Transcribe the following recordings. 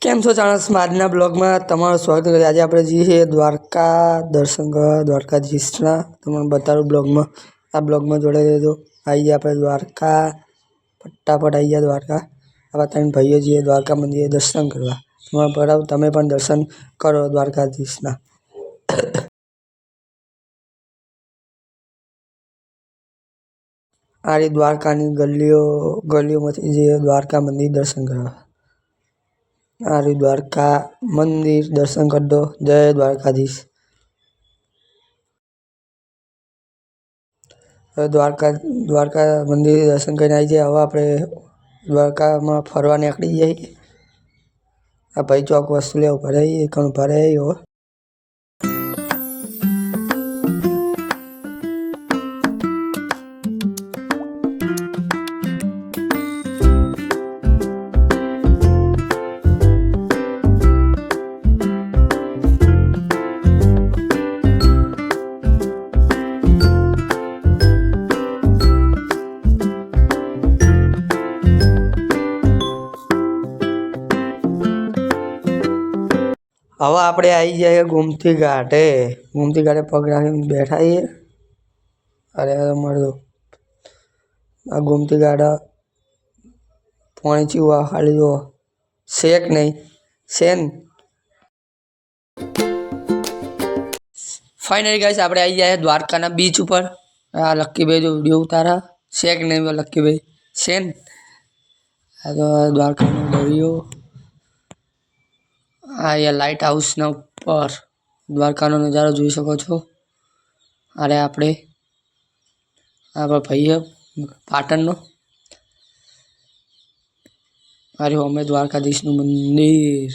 કેમ છો ચાણસમાં? આજના બ્લોગમાં તમારું સ્વાગત છે। આજે આપણે જઈએ છીએ દ્વારકા દર્શન કરવા, દ્વારકાધીશના તમને બતાવું બ્લોગમાં। આ બ્લોગમાં જોડાઈ રહેજો। આવી ગયા આપણે દ્વારકા, ફટાફટ આવી ગયા દ્વારકા। આવા ત્રણ ભાઈઓ જઈએ દ્વારકા મંદિરે દર્શન કરવા। તમારા બરાબર તમે પણ દર્શન કરો દ્વારકાધીશના। આ રીતે દ્વારકાની ગલીઓમાંથી જઈએ દ્વારકા મંદિર દર્શન કરવા। આ રીતે દ્વારકા મંદિર દર્શન કરી દો। જય દ્વારકાધીશ। દ્વારકા મંદિર દર્શન કરીને આવી જાય। હવે આપણે દ્વારકામાં ફરવા નીકળી જઈએ। આ ભાઈ ચોક વસ્તુ લેવું ભરાઈએ ઘણું ભરાઈ હવે આપણે આવી જાય ગોમતી ઘાટે। ગોમતી ઘાટે પગ રાખીને બેઠા છીએ। અરે મળો આ ગોમતી ઘાટ પાણી ચીવા ખાલી જો શેક નહીં શેન। ફાઇનલી ગાઈસ આપણે આવી જાય દ્વારકાના બીચ ઉપર। આ લક્કીભાઈ જો વિડીયો ઉતારા શેક નહીં લક્કીભાઈ શેન। આ તો દ્વારકાનો દરિયો। અહીંયા લાઇટ હાઉસના ઉપર દ્વારકાનો નજારો જોઈ શકો છો। અરે આપણે ભાઈ પાટણનો અરે અમે દ્વારકાધીશનું મંદિર।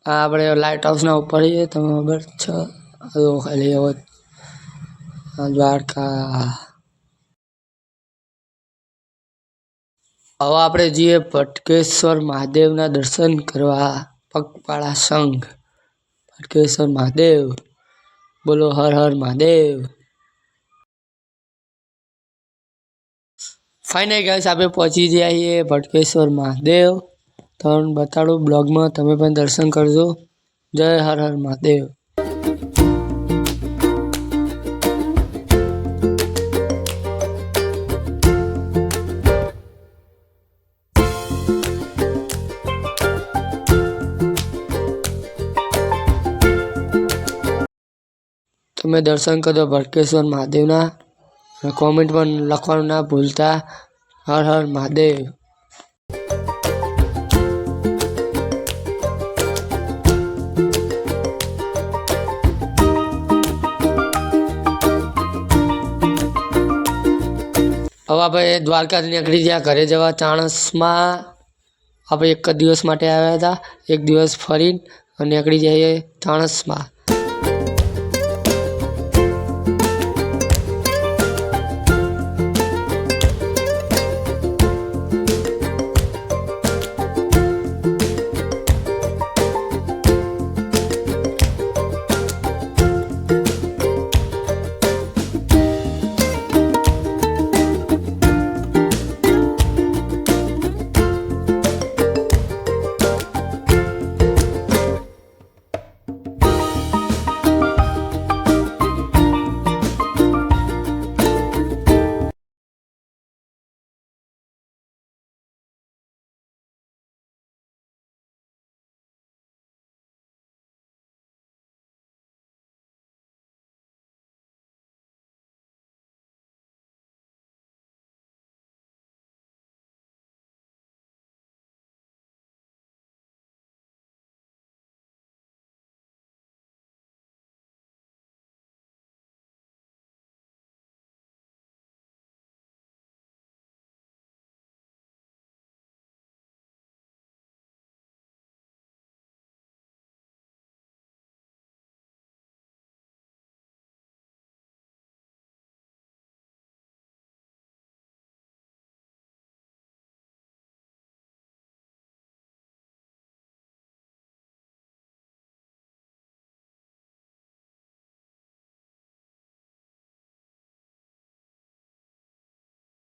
આ આપણે લાઇટ હાઉસના ઉપર છીએ તમે ખબર છે। ખાલી હવે દ્વારકા હવે આપણે જઈએ ભટકેશ્વર મહાદેવના દર્શન કરવા। પગપાળા સંઘ ભટકેશ્વર મહાદેવ બોલો હર હર મહાદેવ। ફાઇનલી ગાઈસ આપણે પહોંચી ગયા છીએ ભટકેશ્વર મહાદેવ। તમને બતાડું બ્લોગમાં તમે પણ દર્શન કરજો। જય હર હર મહાદેવ। તમે દર્શન કરજો ભટકેશ્વર મહાદેવના। કોમેન્ટ પણ લખવાનું ના ભૂલતા। હર હર મહાદેવ। હવે આપણે દ્વારકાથી નીકળી ગયા ઘરે જવા। ચાણસમાં આપણે એક જ દિવસ માટે આવ્યા હતા। એક દિવસ ફરીને નીકળી જઈએ ચાણસમાં।